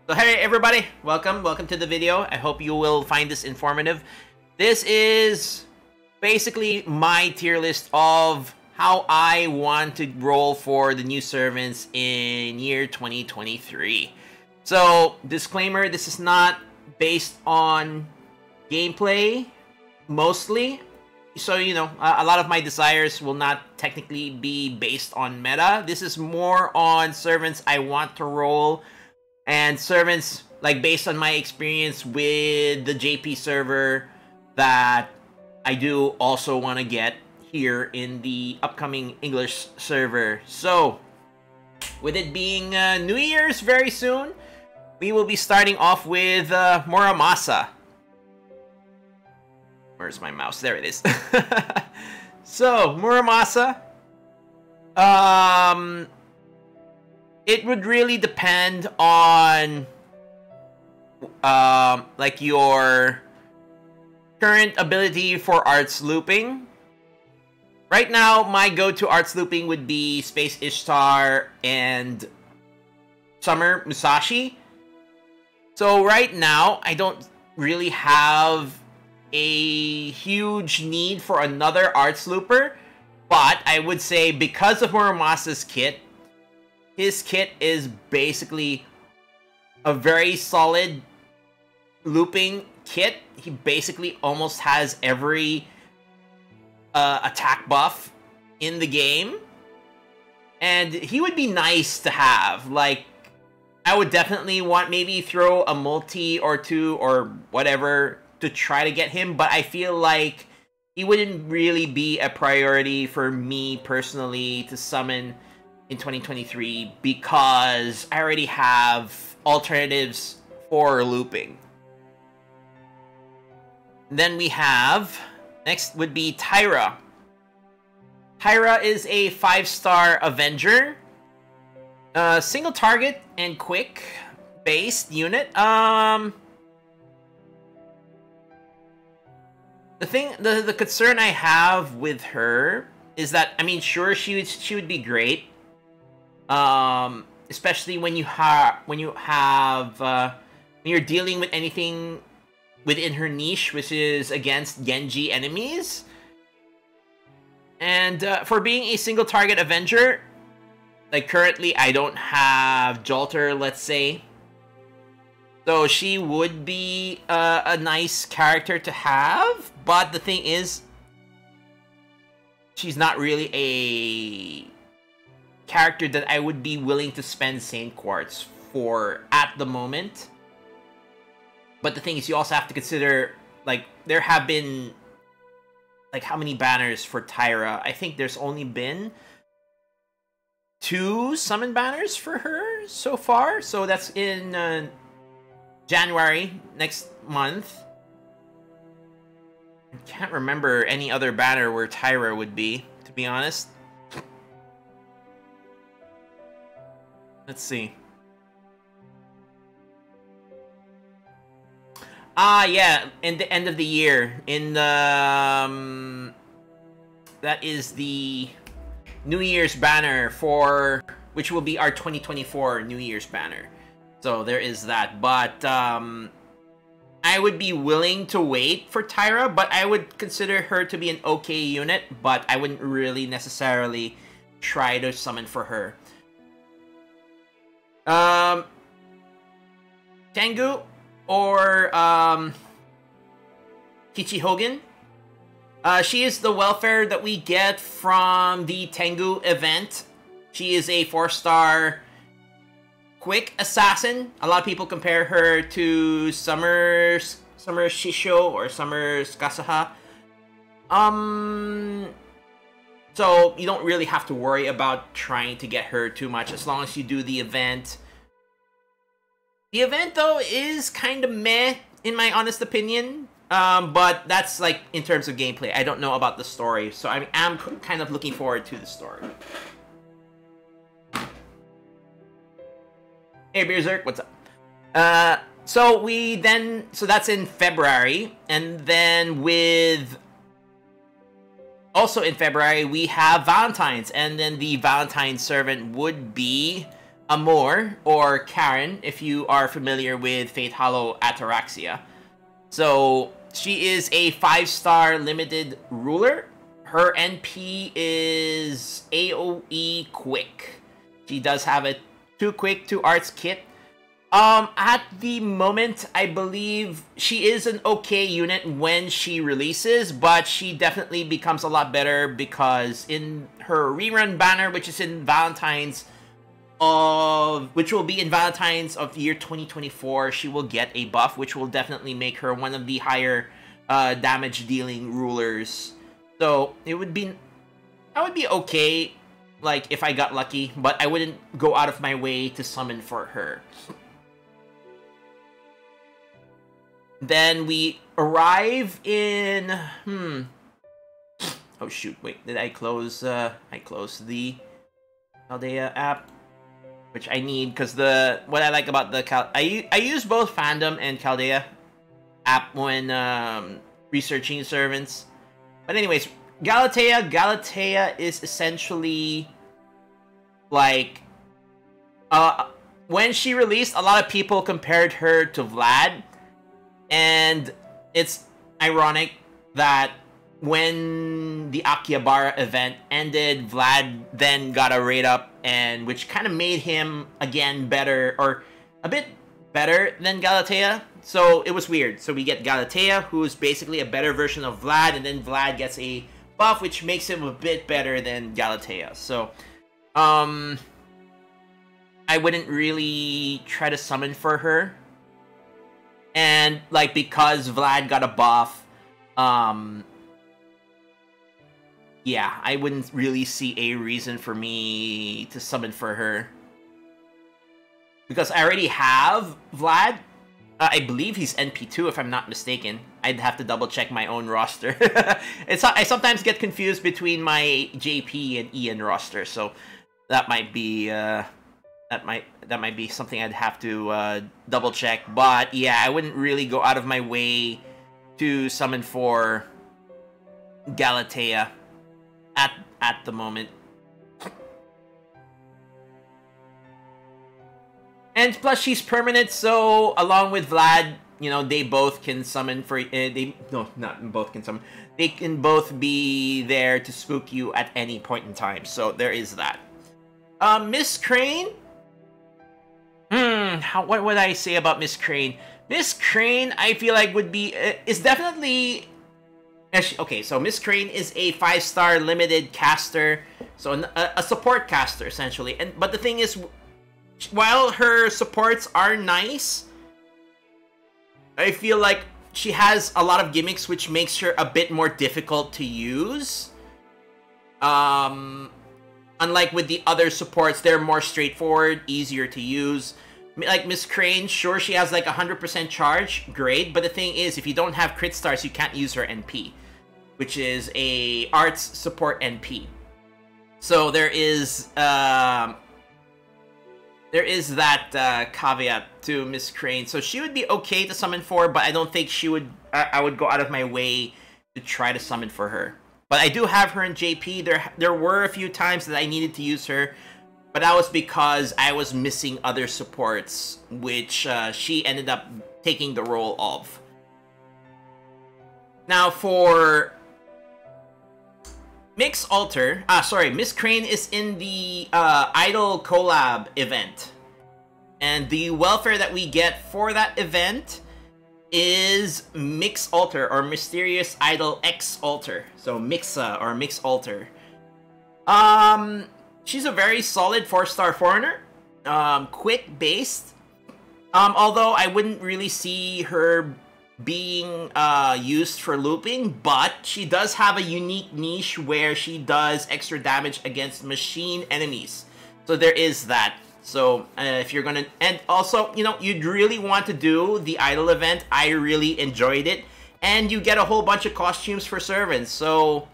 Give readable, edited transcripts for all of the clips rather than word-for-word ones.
So hey everybody, welcome to the video. I hope you will find this informative. This is basically my tier list of how I want to roll for the new servants in year 2023. So, disclaimer, this is not based on gameplay, mostly. So, you know, a lot of my desires will not technically be based on meta. This is more on servants I want to roll, and servants, like, based on my experience with the JP server that I do also want to get here in the upcoming English server. So, with it being New Year's very soon, we will be starting off with Muramasa. Where's my mouse? There it is. So, Muramasa. It would really depend on like your current ability for arts looping. Right now, my go-to arts looping would be Space Ishtar and Summer Musashi. So right now, I don't really have a huge need for another arts looper, but I would say because of Muramasa's kit, his kit is basically a very solid looping kit. He basically almost has every attack buff in the game, and he would be nice to have. Like, I would definitely want maybe throw a multi or two or whatever to try to get him, but I feel like he wouldn't really be a priority for me personally to summon in 2023 because I already have alternatives for looping. Then we have, next would be Tyra. Tyra is a 5-star Avenger. Single target and quick based unit. The concern I have with her is that, I mean, sure, she would be great. Especially when you're dealing with anything within her niche, which is against Genji enemies. And for being a single target Avenger, like currently I don't have Jolter, let's say. So she would be a nice character to have, but the thing is, she's not really a character that I would be willing to spend Saint Quartz for at the moment. But the thing is, you also have to consider, like, there have been, like, how many banners for Tyra? I think there's only been 2 summon banners for her so far. So that's in January, next month. I can't remember any other banner where Tyra would be, to be honest. Let's see. Yeah, in the end of the year. In the that is the New Year's banner for, which will be our 2024 New Year's banner. So there is that. But I would be willing to wait for Tyra, but I would consider her to be an okay unit, but I wouldn't really necessarily try to summon for her. Tengu or Kichi Hogan. She is the welfare that we get from the Tengu event. She is a 4-star quick assassin. A lot of people compare her to Summer Shisho or Summer Skasaha. So you don't really have to worry about trying to get her too much as long as you do the event. The event, though, is kind of meh, in my honest opinion. But that's, like, in terms of gameplay. I don't know about the story, so I'm kind of looking forward to the story. Hey, Beerzerk, what's up? So that's in February, and then also in February, we have Valentine's, and then the Valentine's servant would be Amor, or Karen, if you are familiar with Fate Hollow Ataraxia. So she is a 5-star limited ruler. Her NP is AoE quick. She does have a 2 quick, 2 arts kit. At the moment, I believe she is an okay unit when she releases, but she definitely becomes a lot better because in her rerun banner, which is in Valentine's which will be in Valentine's of year 2024, she will get a buff, which will definitely make her one of the higher damage dealing rulers. So I would be okay, like, if I got lucky, but I wouldn't go out of my way to summon for her. Then we arrive in oh shoot, wait, did I close I closed the Chaldea app, which I need because what I like about the I use both Fandom and Chaldea app when researching servants. But anyways, Galatea is essentially like when she released, a lot of people compared her to Vlad, and it's ironic that when the Akihabara event ended, Vlad then got a rate up, and which kind of made him again better, or a bit better than Galatea. So it was weird. So we get Galatea, who's basically a better version of Vlad, and then Vlad gets a buff, which makes him a bit better than Galatea. So, I wouldn't really try to summon for her. And, like, because Vlad got a buff, yeah, I wouldn't really see a reason for me to summon for her. Because I already have Vlad. I believe he's NP2 if I'm not mistaken. I'd have to double check my own roster. I sometimes get confused between my JP and EN roster, so that might be that might be something I'd have to double check. But yeah, I wouldn't really go out of my way to summon for Galatea at the moment. And plus, she's permanent, so along with Vlad, you know, they both can summon for... not both can summon. They can both be there to spook you at any point in time, so there is that. Miss Crane? What would I say about Miss Crane? Miss Crane, I feel like would be... is definitely... Okay, so Miss Crane is a 5-star limited caster, so a support caster, essentially. But the thing is... while her supports are nice, I feel like she has a lot of gimmicks which makes her a bit more difficult to use. Unlike with the other supports, they're more straightforward, easier to use. Like Miss Crane, sure, she has like 100% charge, great, but the thing is, if you don't have crit stars, you can't use her NP, which is a arts support NP. So there is that caveat to Miss Crane. So she would be okay to summon for, but I don't think she would... I would go out of my way to try to summon for her. But I do have her in JP. There were a few times that I needed to use her, but that was because I was missing other supports, which she ended up taking the role of. Now for... Miss Crane is in the Idol Collab event. And the welfare that we get for that event is Mix Alter, or Mysterious Idol X Alter. So Mixa, or Mix Alter. She's a very solid 4-star foreigner. Quick based. Although I wouldn't really see her being used for looping, but she does have a unique niche where she does extra damage against machine enemies. So there is that. So if you're gonna... And also, you know, you'd really want to do the Idol event. I really enjoyed it. And you get a whole bunch of costumes for servants. So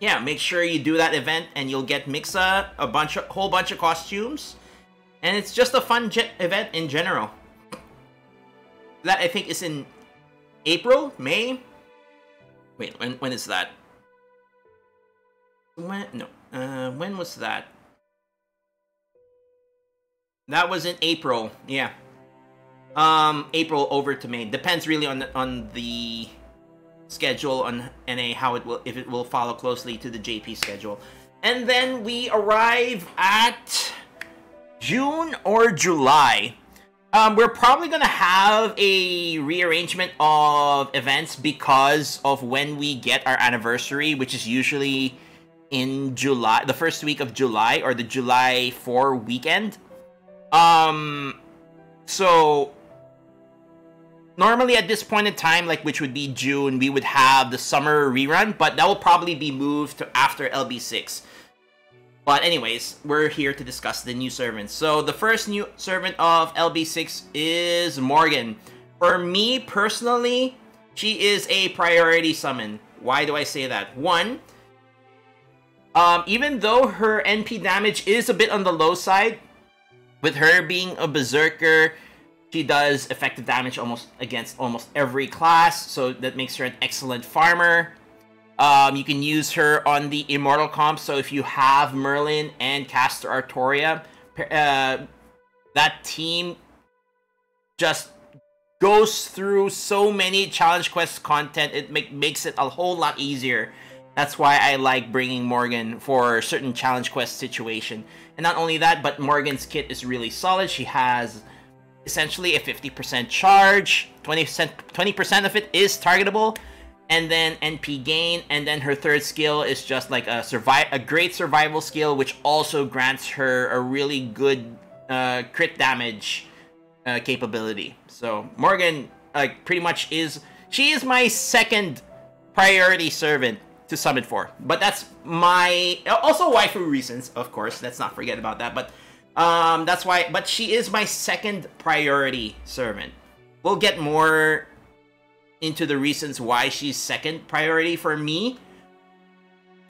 yeah, make sure you do that event and you'll get Mixa, whole bunch of costumes. And it's just a fun event in general. That, I think, is in April? May? Wait, when is that? When was that? That was in April. Yeah. April over to May. Depends really on the schedule on NA, how it will, if it will follow closely to the JP schedule. And then we arrive at June or July. We're probably gonna have a rearrangement of events because of when we get our anniversary, which is usually in July, the first week of July, or the July 4 weekend. So normally at this point in time, like, which would be June, we would have the summer rerun, but that will probably be moved to after LB6. But anyways, we're here to discuss the new servants. So the first new servant of LB6 is Morgan. For me personally, she is a priority summon. Why do I say that? One, even though her NP damage is a bit on the low side, with her being a berserker, she does effective damage against almost every class, so that makes her an excellent farmer. You can use her on the Immortal comp, so if you have Merlin and Caster Artoria, that team just goes through so many challenge quest content, it makes it a whole lot easier. That's why I like bringing Morgan for certain challenge quest situation. And not only that, but Morgan's kit is really solid. She has essentially a 50% charge, 20% of it is targetable, and then NP gain, and then her third skill is just like a great survival skill, which also grants her a really good crit damage capability. So Morgan pretty much she is my second priority servant to summon for, but that's my also waifu reasons, of course, let's not forget about that, but that's why, but she is my second priority servant. We'll get more into the reasons why she's second priority for me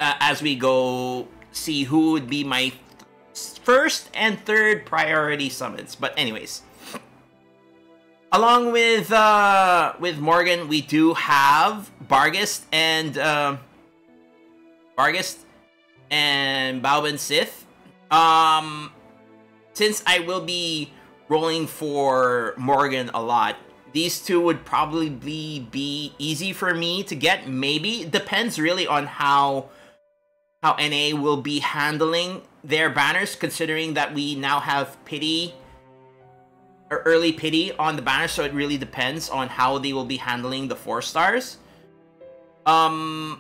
as we go see who would be my first and third priority summons. But anyways, along with Morgan, we do have Barghest and Baoban Sith. Since I will be rolling for Morgan a lot, these two would probably be easy for me to get. Maybe. It depends really on how NA will be handling their banners, considering that we now have pity or early pity on the banner, so it really depends on how they will be handling the 4 stars. Although,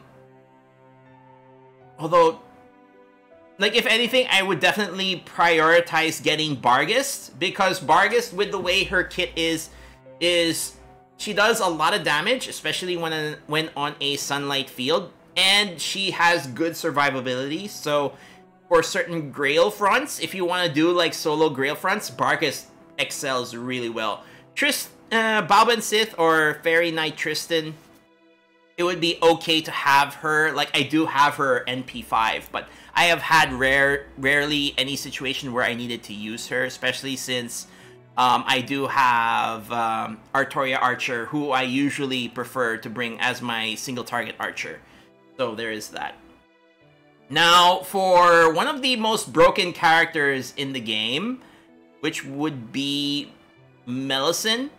like, if anything, I would definitely prioritize getting Barghest, because Barghest, with the way her kit is she does a lot of damage, especially when on a sunlight field, and she has good survivability. So for certain Grail fronts, if you want to do like solo Grail fronts, Barghest excels really well. Baoban Sith or Fairy Knight Tristan, it would be okay to have her. Like, I do have her NP5, but I have had rarely any situation where I needed to use her, especially since I do have Artoria Archer, who I usually prefer to bring as my single target archer. So there is that. Now, for one of the most broken characters in the game, which would be Melisande,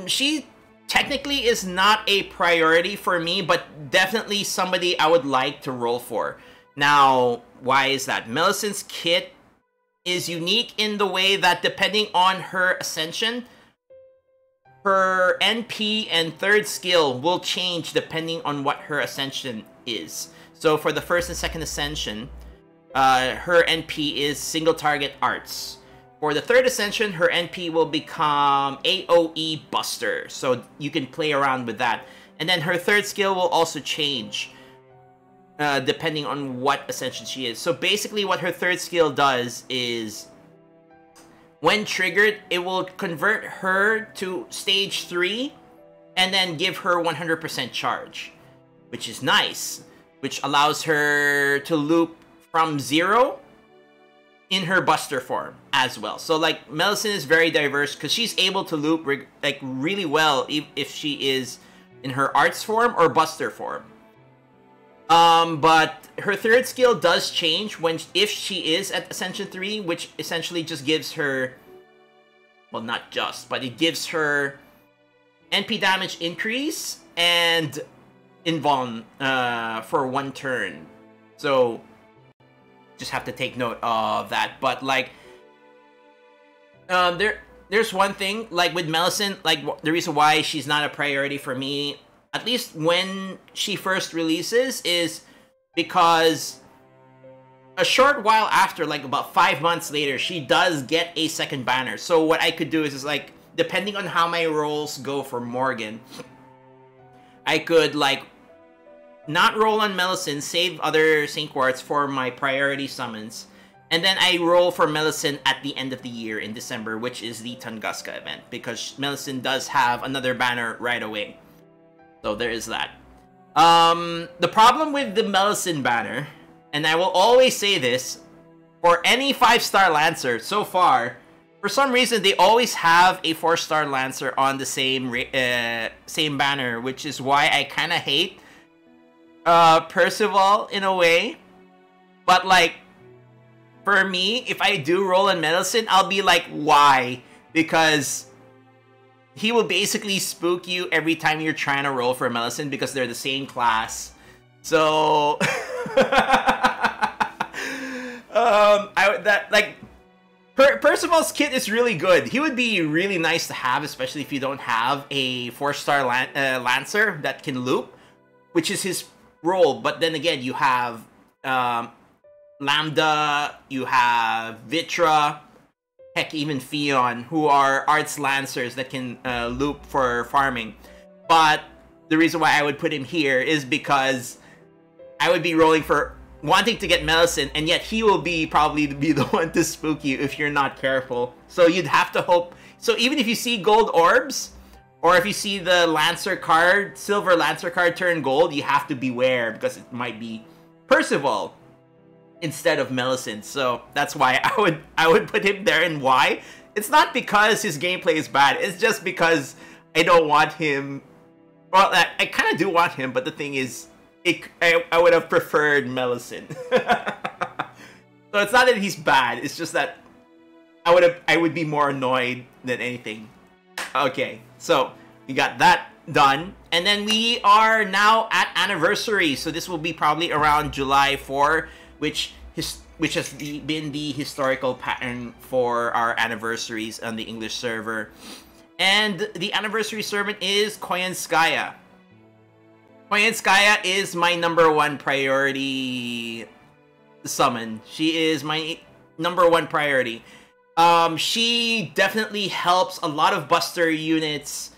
she technically is not a priority for me, but definitely somebody I would like to roll for. Now, why is that? Melisand's kit is unique in the way that depending on her ascension, her NP and third skill will change depending on what her ascension is. So for the first and second ascension, her NP is single target arts. For the third ascension, her NP will become AoE Buster, so you can play around with that. And then her third skill will also change depending on what ascension she is. So basically what her third skill does is, when triggered, it will convert her to stage 3 and then give her 100% charge, which is nice, which allows her to loop from 0 in her Buster form as well. So like, Melisande is very diverse because she's able to loop like really well if she is in her Arts form or Buster form. But her third skill does change if she is at Ascension 3, which essentially just gives her, well, not just, but it gives her NP damage increase and invuln for 1 turn. So just have to take note of that. But like, there's one thing, like with Melisande, like the reason why she's not a priority for me, at least when she first releases, is because a short while after, like about 5 months later, she does get a second banner. So what I could do is like, depending on how my rolls go for Morgan, I could like not roll on Melisande, save other Saint Quartz for my priority summons, and then I roll for Melisande at the end of the year in December, which is the Tunguska event, because Melisande does have another banner right away. So there is that. The problem with the Melisande banner, and I will always say this, for any 5-star Lancer so far, for some reason they always have a 4-star Lancer on the same banner, which is why I kind of hate Percival in a way. But like, for me, if I do roll on Melisande, I'll be like, why? Because he will basically spook you every time you're trying to roll for Melisande because they're the same class. So Percival's kit is really good. He would be really nice to have, especially if you don't have a 4-star Lancer that can loop, which is his role. But then again, you have Lambda, you have Vitra, heck, even Fion, who are Arts Lancers that can loop for farming. But the reason why I would put him here is because I would be rolling for wanting to get Melisande, and yet he will probably be the one to spook you if you're not careful. So you'd have to hope. So even if you see gold orbs, or if you see the Lancer card, silver Lancer card turn gold, you have to beware because it might be Percival instead of Melisande. So that's why I would put him there. And why? It's not because his gameplay is bad. It's just because I don't want him. Well, I kind of do want him, but the thing is, I would have preferred Melisande. So it's not that he's bad. It's just that I would be more annoyed than anything. Okay, so we got that done, and then we are now at anniversary. So this will be probably around July 4, which has been the historical pattern for our anniversaries on the English server. And the anniversary servant is Koyanskaya. Koyanskaya is my #1 priority summon. She is my #1 priority. She definitely helps a lot of Buster units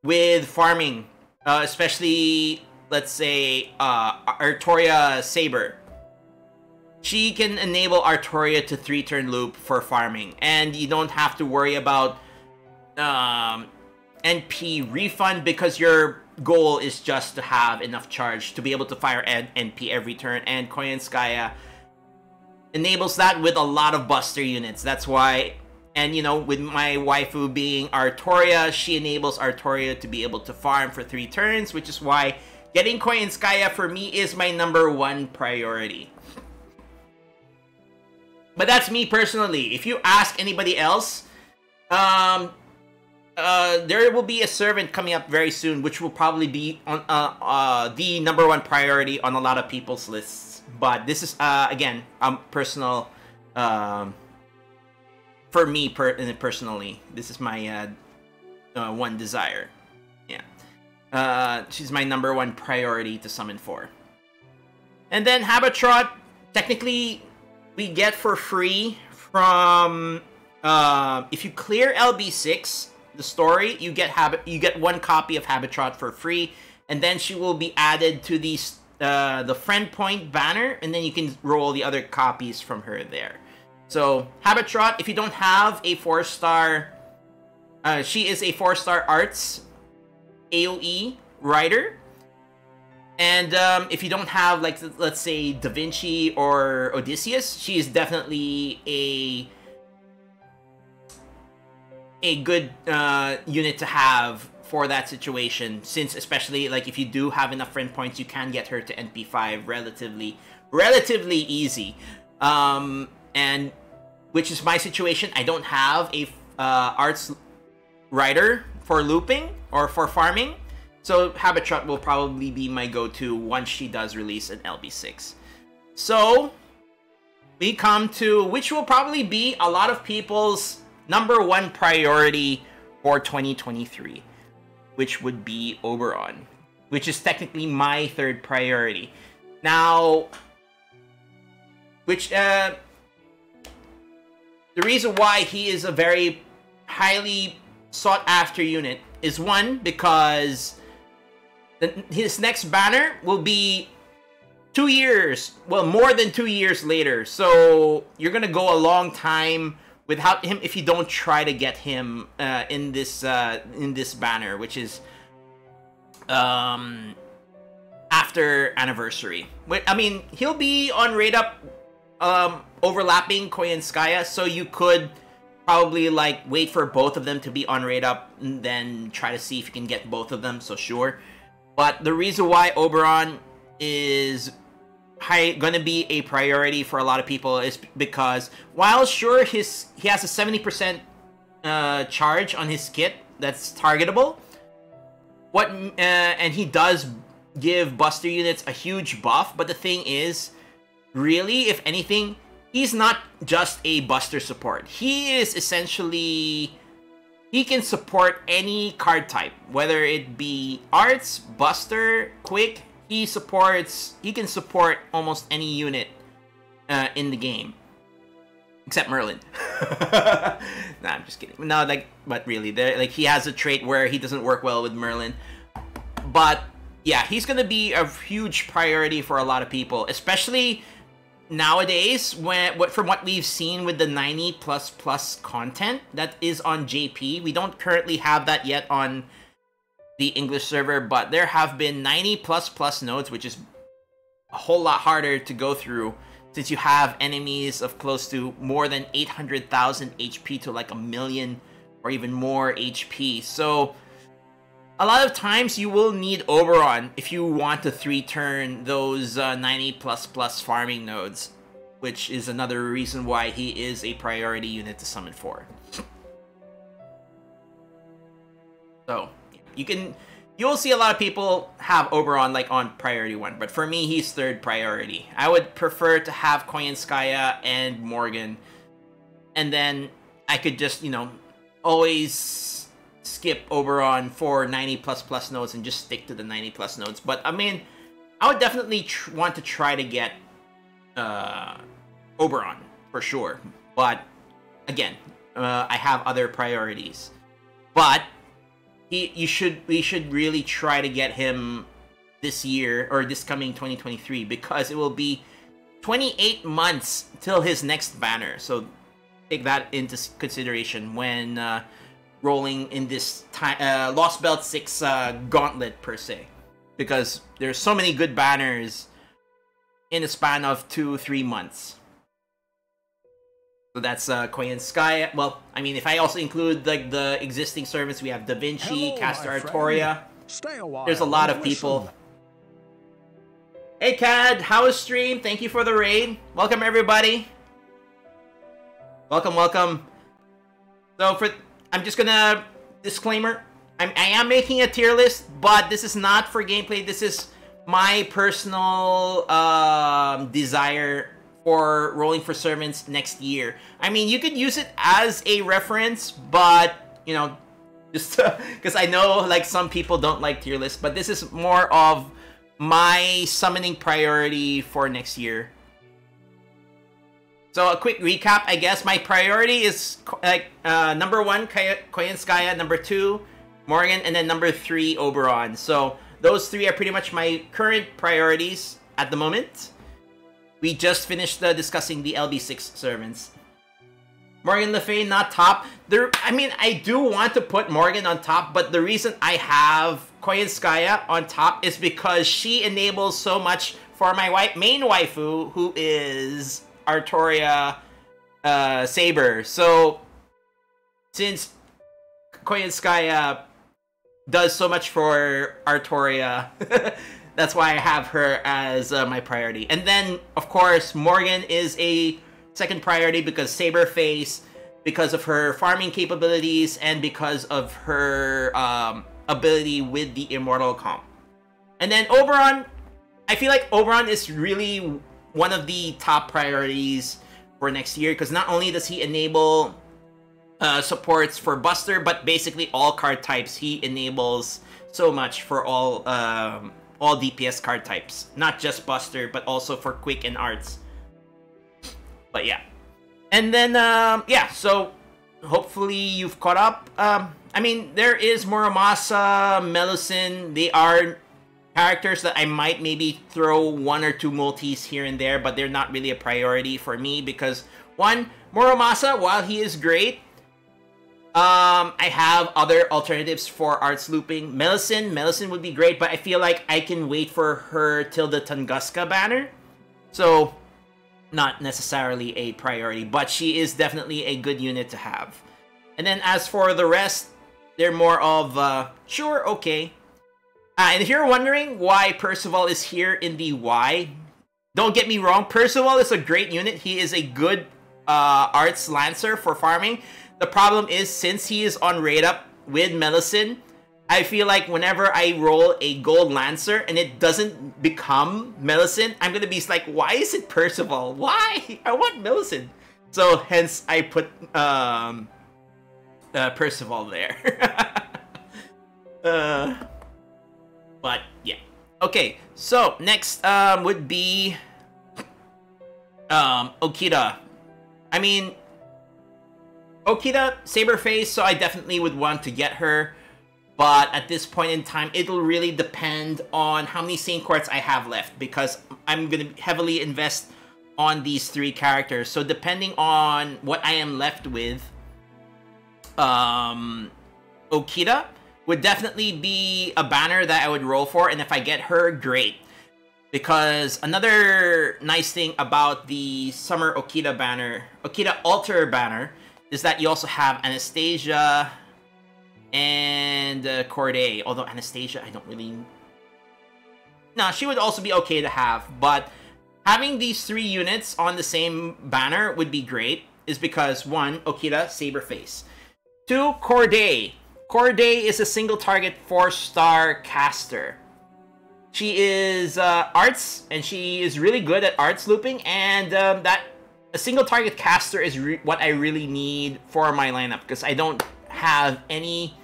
with farming, especially, let's say, Artoria Saber. She can enable Artoria to 3-turn loop for farming, and you don't have to worry about NP refund because your goal is just to have enough charge to be able to fire NP every turn, and Koyanskaya enables that with a lot of Buster units. That's why, and you know, with my waifu being Artoria, she enables Artoria to be able to farm for 3 turns, which is why getting Koyanskaya for me is my #1 priority. But that's me personally. If you ask anybody else, there will be a servant coming up very soon, which will probably be on the #1 priority on a lot of people's lists. But this is again personal. For me personally, this is my one desire. Yeah, she's my #1 priority to summon for. And then Habatrot, technically, we get for free from if you clear LB6. The story, you get 1 copy of Habatrot for free, and then she will be added to the friend point banner, and then you can roll the other copies from her there. So Habatrot, if you don't have a 4-star, she is a 4-star arts AoE writer, and if you don't have, like, let's say Da Vinci or Odysseus, she is definitely a good unit to have for that situation, since especially like if you do have enough friend points, you can get her to NP5 relatively easy. And which is my situation. I don't have a arts rider for looping or for farming, so Habitat will probably be my go-to once she does release an LB6. So we come to which will probably be a lot of people's #1 priority for 2023, which would be Oberon, which is technically my 3rd priority. Now, which the reason why he is a very highly sought after unit is, one, because his next banner will be 2 years, well, more than 2 years later. So you're gonna go a long time without him if you don't try to get him in this banner, which is after anniversary. I mean, he'll be on rate up, overlapping Koyanskaya, so you could probably like wait for both of them to be on rate up and then try to see if you can get both of them, so sure. But the reason why Oberon is gonna be a priority for a lot of people is because while sure he has a 70% charge on his kit that's targetable, and he does give Buster units a huge buff, but the thing is, really, if anything, he's not just a Buster support. He is essentially, he can support any card type, whether it be Arts, Buster, Quick. He can support almost any unit in the game, except Merlin. Nah, I'm just kidding. No, like, but really, like he has a trait where he doesn't work well with Merlin. But yeah, he's gonna be a huge priority for a lot of people, especially nowadays from what we've seen with the 90++ content that is on JP. We don't currently have that yet on the English server, but there have been 90++ nodes, which is a whole lot harder to go through since you have enemies of close to more than 800,000 HP to like 1 million or even more HP. So a lot of times you will need Oberon if you want to 3-turn those 90++ farming nodes, which is another reason why he is a priority unit to summon for. So you'll see a lot of people have Oberon like on priority 1, but for me, he's 3rd priority. I would prefer to have Koyanskaya and Morgan, and then I could just, always skip Oberon for 90++ nodes and just stick to the 90+ nodes. But I mean, I would definitely want to try to get Oberon for sure. But again, I have other priorities. But we should really try to get him this year or this coming 2023, because it will be 28 months till his next banner. So take that into consideration when rolling in this Lost Belt 6 gauntlet per se, because there's so many good banners in a span of 2-3 months. So that's Koyanskaya. Well, I mean, if I also include like the existing servants, we have Da Vinci, Castor Artoria. There's a lot of people. Hey Cad, how is stream? Thank you for the raid. Welcome everybody. Welcome. So I'm just gonna disclaimer. I am making a tier list, but this is not for gameplay. This is my personal desire for rolling for servants next year. I mean, you could use it as a reference, but just because I know like some people don't like tier lists, but this is more of my summoning priority for next year. So a quick recap, I guess. My priority is like #1 Koyanskaya, #2 Morgan, and then #3 Oberon. So those 3 are pretty much my current priorities at the moment. We just finished discussing the LB6 servants. Morgan Le Fay not top. I mean, I do want to put Morgan on top, but the reason I have Koyanskaya on top is because she enables so much for my main waifu, who is Artoria Saber. So since Koyanskaya does so much for Artoria. That's why I have her as my priority. And then, of course, Morgan is a second priority because Saberface, because of her farming capabilities, and because of her ability with the Immortal comp. And then Oberon, I feel like Oberon is really one of the top priorities for next year, because not only does he enable supports for Buster, but basically all card types he enables so much for all DPS card types. Not just Buster, but also for Quick and Arts. But yeah. And then, yeah, so hopefully you've caught up. I mean, there is Muramasa, Melusin. They are characters that I might maybe throw one or two multis here and there, but they're not really a priority for me because, one, Muramasa, while he is great, I have other alternatives for Arts Looping. Melusin would be great, but I feel like I can wait for her till the Tunguska banner. So, not necessarily a priority, but she is definitely a good unit to have. And then as for the rest, they're more of, sure, okay. And if you're wondering why Percival is here in the Y, don't get me wrong, Percival is a great unit. He is a good Arts Lancer for farming. The problem is, since he is on raid up with Melusin, I feel like whenever I roll a Gold Lancer and it doesn't become Melusin, I'm gonna be like, why is it Percival? Why? I want Melusin. So hence I put Percival there. But yeah. Okay, so next would be Okita. I mean, Okita, Saberface, so I definitely would want to get her. But at this point in time, it'll really depend on how many Saint Quartz I have left, because I'm going to heavily invest on these three characters. So depending on what I am left with, Okita would definitely be a banner that I would roll for, and if I get her, great. Because another nice thing about the Summer Okita banner, Okita Altar banner, is that you also have Anastasia and Corday. Although Anastasia, I don't really... No, she would also be okay to have, but having these three units on the same banner would be great, is because, one, Okita, Saberface. Two, Corday. Corday is a single target 4-star caster. She is arts, and she is really good at arts looping, and that a single target caster is what I really need for my lineup, because I don't have any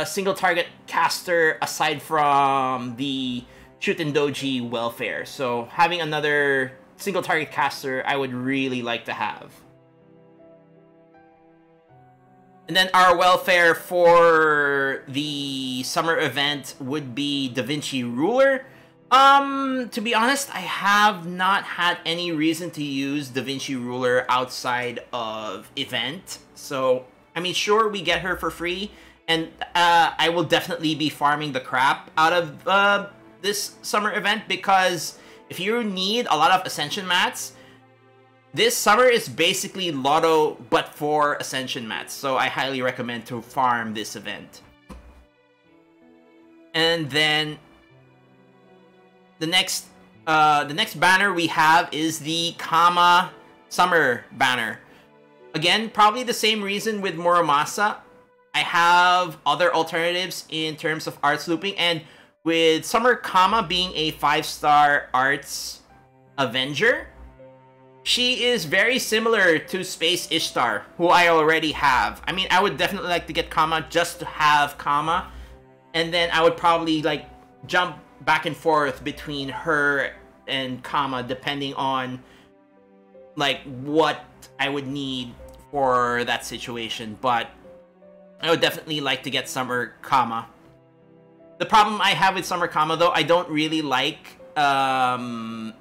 single target caster aside from the Shutendoji welfare. So having another single target caster, I would really like to have. And then our welfare for the summer event would be Da Vinci Ruler. To be honest, I have not had any reason to use Da Vinci Ruler outside of event. So, I mean, sure, we get her for free, and I will definitely be farming the crap out of this summer event, because if you need a lot of Ascension mats, this summer is basically Lotto, but for Ascension mats, so I highly recommend to farm this event. And then the next banner we have is the Kama Summer banner. Again, probably the same reason with Muramasa. I have other alternatives in terms of arts looping, and with Summer Kama being a 5-star arts Avenger, she is very similar to Space Ishtar, who I already have. I mean, I would definitely like to get Kama just to have Kama, and then I would probably like jump back and forth between her and Kama depending on like what I would need for that situation. But I would definitely like to get Summer Kama. The problem I have with Summer Kama, though, I don't really like the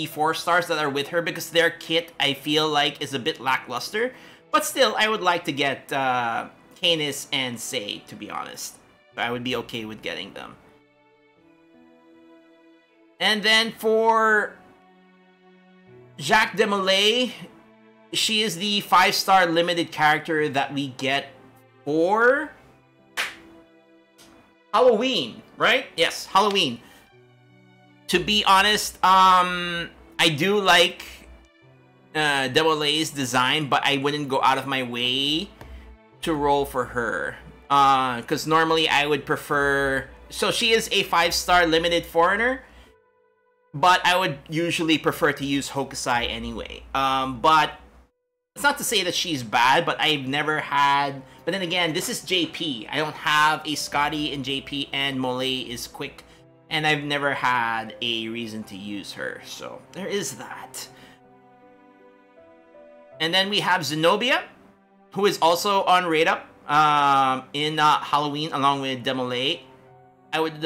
4-stars that are with her, because their kit, I feel like, is a bit lackluster. But still, I would like to get Canis and Sei, to be honest. So I would be okay with getting them. And then for Jacques Demolay, she is the 5-star limited character that we get for Halloween, right? Yes, Halloween. To be honest, I do like Demolay's design, but I wouldn't go out of my way to roll for her. Because normally I would prefer... So she is a 5-star limited foreigner, but I would usually prefer to use Hokusai anyway. But it's not to say that she's bad, but I've never had... But then again, this is JP. I don't have a Scotty in JP, and Mole is quick. And I've never had a reason to use her. So there is that. And then we have Zenobia, who is also on Raid Up in Halloween along with Demolay. I would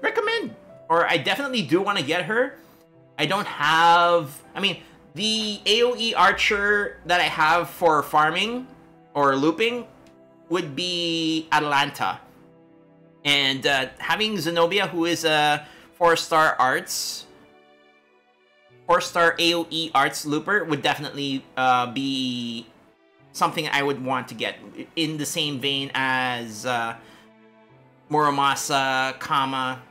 recommend, or I definitely do want to get her. I don't have... I mean, the AoE archer that I have for farming or looping would be Atlanta. And having Zenobia, who is a 4-star arts, 4-star AoE arts looper, would definitely be something I would want to get in the same vein as Muramasa, Kama.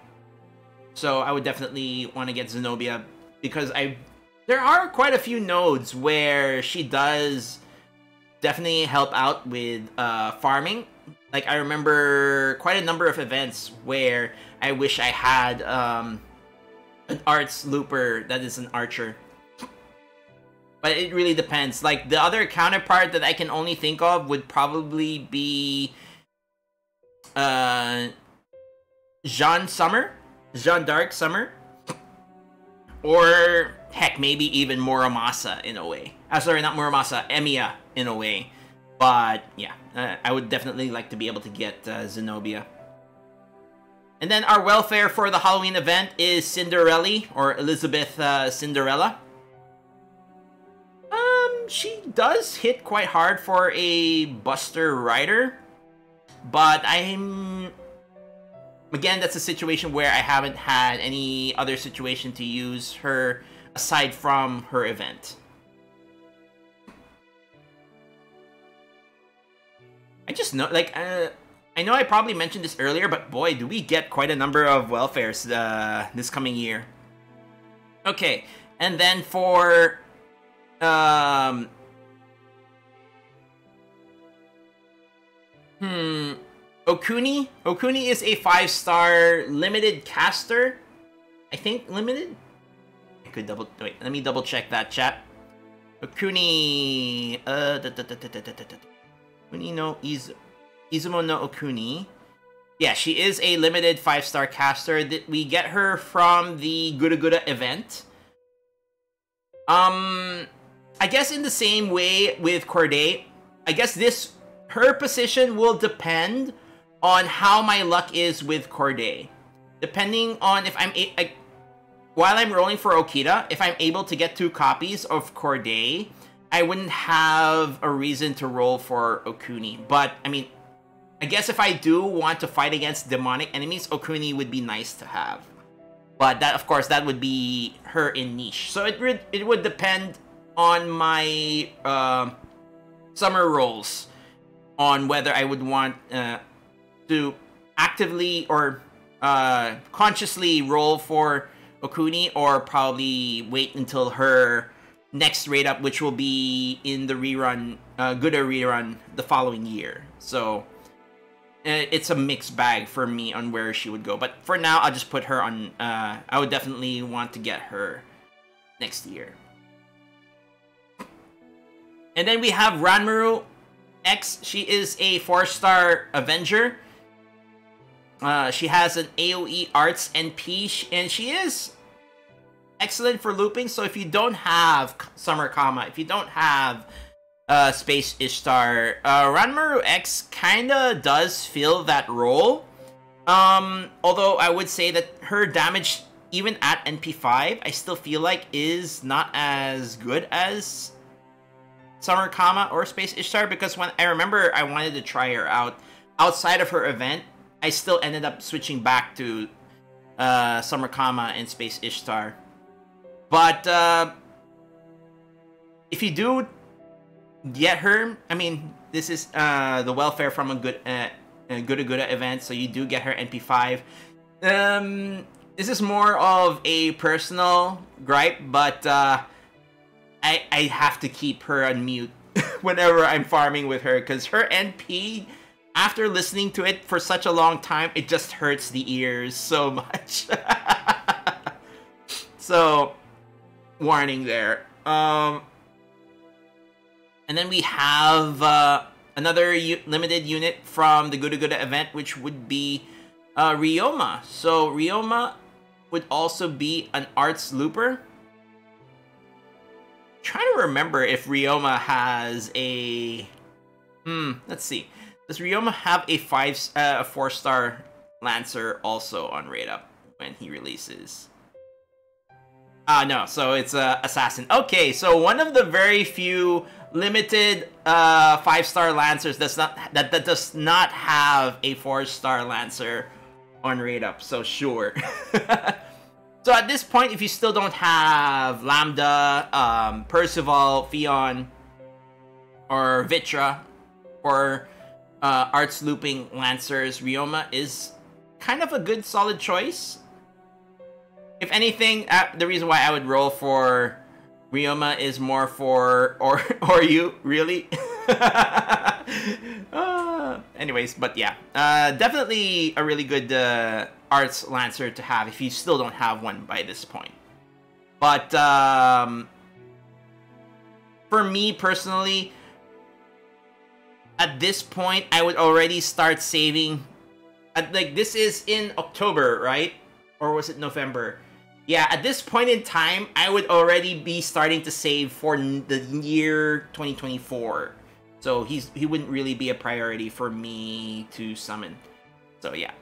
So I would definitely want to get Zenobia because there are quite a few nodes where she does definitely help out with farming. Like, I remember quite a number of events where I wish I had an arts looper that is an archer. But it really depends. Like, the other counterpart that I can only think of would probably be Jean Dark Summer. Or, heck, maybe even Muramasa in a way. Sorry, not Muramasa, Emiya in a way. But, yeah, I would definitely like to be able to get Zenobia. And then our welfare for the Halloween event is Cinderella, or Elizabeth Cinderella. She does hit quite hard for a Buster Rider. But again, that's a situation where I haven't had any other situation to use her aside from her event. I just know, like, I know I probably mentioned this earlier, but boy, do we get quite a number of welfares this coming year. Okay, and then for Okuni. Okuni is a 5-star limited caster. I think limited? I could wait, let me double check that, chat. Okuni, Okuni no Izumo no Okuni. Yeah, she is a limited 5-star caster. We get her from the Gura Gura event. I guess in the same way with Corday, I guess her position will depend on how my luck is with Corday. Depending on if while I'm rolling for Okita, if I'm able to get 2 copies of Corday, I wouldn't have a reason to roll for Okuni. But, I mean, I guess if I do want to fight against demonic enemies, Okuni would be nice to have. But that, of course, that would be her in niche. So it would depend on my summer rolls on whether I would want to actively or consciously roll for Okuni, or probably wait until her next raid up, which will be in the rerun, Gura rerun the following year. So it's a mixed bag for me on where she would go. But for now, I'll just put her on. I would definitely want to get her next year. And then we have Ranmaru X. She is a 4-star Avenger. She has an AoE Arts NP, and she is excellent for looping. So if you don't have Summer Kama, if you don't have Space Ishtar, Ranmaru X kinda does fill that role. Although I would say that her damage, even at NP5, I still feel like is not as good as Summer Kama or Space Ishtar, because when I remember I wanted to try her out outside of her event, I still ended up switching back to Summer Kama and Space Ishtar. But if you do get her, I mean, this is the welfare from a good Guda Guda event, so you do get her NP5. This is more of a personal gripe, but I have to keep her on mute whenever I'm farming with her, because her NP, after listening to it for such a long time, it just hurts the ears so much. So, warning there. And then we have another limited unit from the Guda Guda event, which would be Ryoma. So Ryoma would also be an arts looper. Trying to remember if Ryoma has a... let's see. Does Ryoma have a 4-star Lancer also on Raid Up when he releases? No, so it's Assassin. Okay, so one of the very few limited 5-star Lancers that does not have a 4-star Lancer on Raid Up, so sure. So at this point, if you still don't have Lambda, Percival, Fion, or Vitra for arts looping Lancers, Ryoma is kind of a good solid choice. If anything, the reason why I would roll for Ryoma is more for or you really. Anyways, but yeah, definitely a really good arts Lancer to have if you still don't have one by this point. But for me personally, at this point, I would already start saving. Like, this is in October, right? Or was it November? Yeah, at this point in time, I would already be starting to save for the year 2024. So he wouldn't really be a priority for me to summon. So yeah.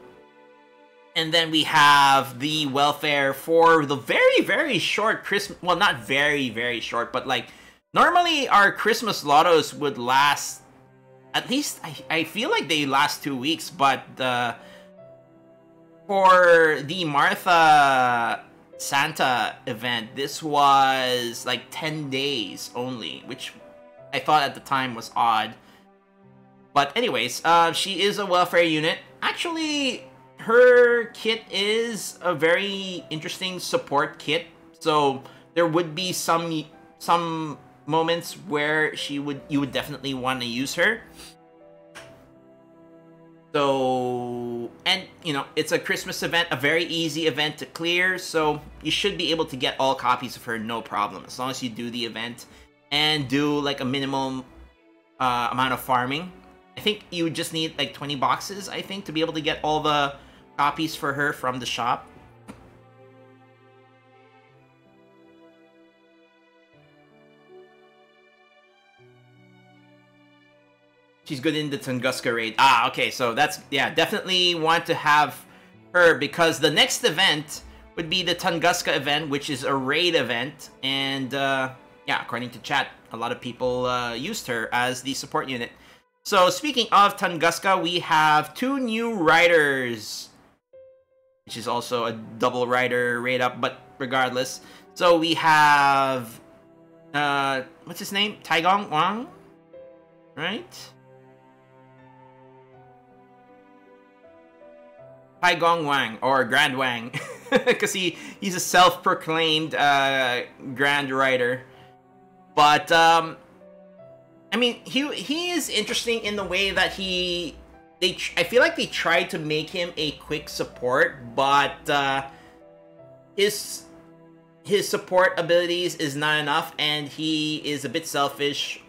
And then we have the welfare for the very, very short Christmas... Well, not very, very short, but like... Normally, our Christmas lottos would last... At least, I feel like they last 2 weeks, but... For the Martha Santa event, this was like 10 days only, which I thought at the time was odd. But anyways, she is a welfare unit. Actually, her kit is a very interesting support kit. So there would be some moments where you would definitely want to use her. So, and you know, it's a Christmas event, a very easy event to clear, so you should be able to get all copies of her no problem, as long as you do the event and do like a minimum amount of farming. I think you would just need like 20 boxes, I think, to be able to get all the copies for her from the shop. She's good in the Tunguska raid. Ah, okay, so that's... Yeah, definitely want to have her, because the next event would be the Tunguska event, which is a raid event. And, yeah, according to chat, a lot of people used her as the support unit. So, speaking of Tunguska, we have 2 new riders, which is also a double rider raid up, but regardless. So, we have... what's his name? Taigong Wang? Right? Taigong Wang, or Grand Wang, because he's a self-proclaimed Grand Rider. But I mean, he is interesting in the way that I feel like they tried to make him a quick support, but his support abilities is not enough, and he is a bit selfish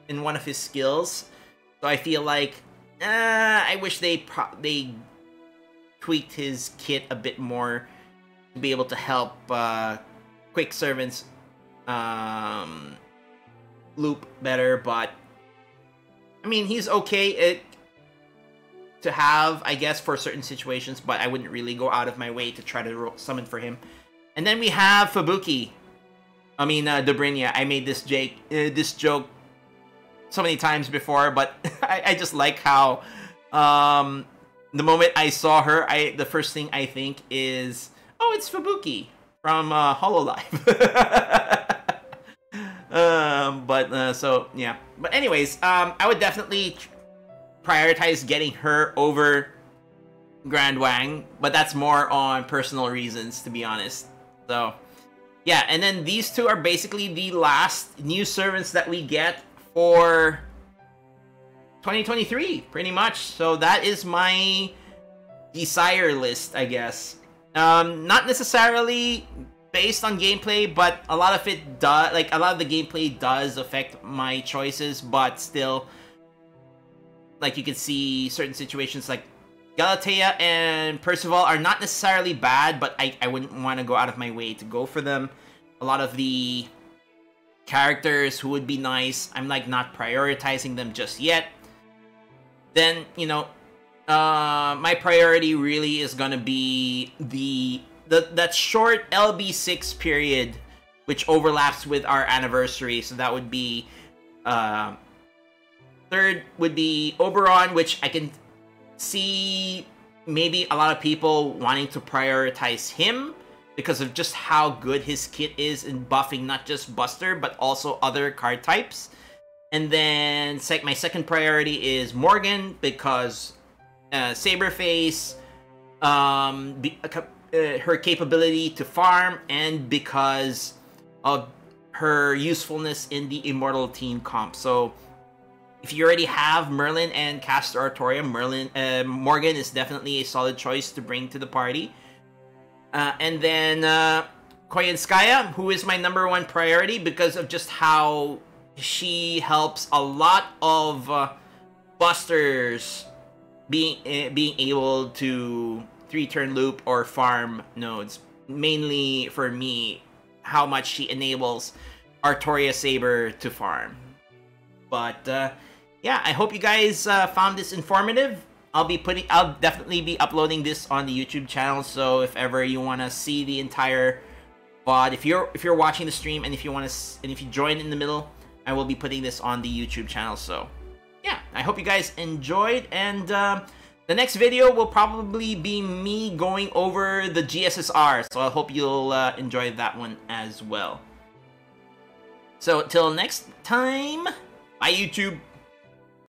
in one of his skills. So I feel like I wish they tweaked his kit a bit more to be able to help quick servants loop better. But I mean, he's okay to have, I guess, for certain situations, but I wouldn't really go out of my way to try to summon for him. And then we have Fubuki. I mean, Dobrynia. I made this joke so many times before, but I just like how the moment I saw her, the first thing I think is, oh, it's Fubuki from Hololive. So yeah. But anyways, I would definitely prioritize getting her over Grand Wang, but that's more on personal reasons, to be honest. So, yeah, and then these two are basically the last new servants that we get for 2023, pretty much. So that is my desire list, I guess. Not necessarily based on gameplay, but a lot of it does, like, a lot of the gameplay does affect my choices, but still, like, you can see certain situations like Galatea and Percival are not necessarily bad, but I wouldn't want to go out of my way to go for them. A lot of the characters who would be nice, I'm like not prioritizing them just yet. Then, you know, my priority really is gonna be that short LB6 period, which overlaps with our anniversary. So that would be third would be Oberon, which I can see maybe a lot of people wanting to prioritize him because of just how good his kit is in buffing not just Buster but also other card types. And then my second priority is Morgan because Saberface, her capability to farm, and because of her usefulness in the Immortal Team comp. So if you already have Merlin and Castor Artorias, Morgan is definitely a solid choice to bring to the party. And then Koyenskaya, who is my #1 priority because of just how she helps a lot of busters being able to 3-turn loop or farm nodes. Mainly for me, how much she enables Artorias Saber to farm. But yeah, I hope you guys found this informative. I'll definitely be uploading this on the YouTube channel. So if ever you want to see the entire VOD, if you're watching the stream and if you join in the middle, I will be putting this on the YouTube channel. So yeah, I hope you guys enjoyed, and the next video will probably be me going over the GSSR. So I hope you'll enjoy that one as well. So till next time, bye YouTube.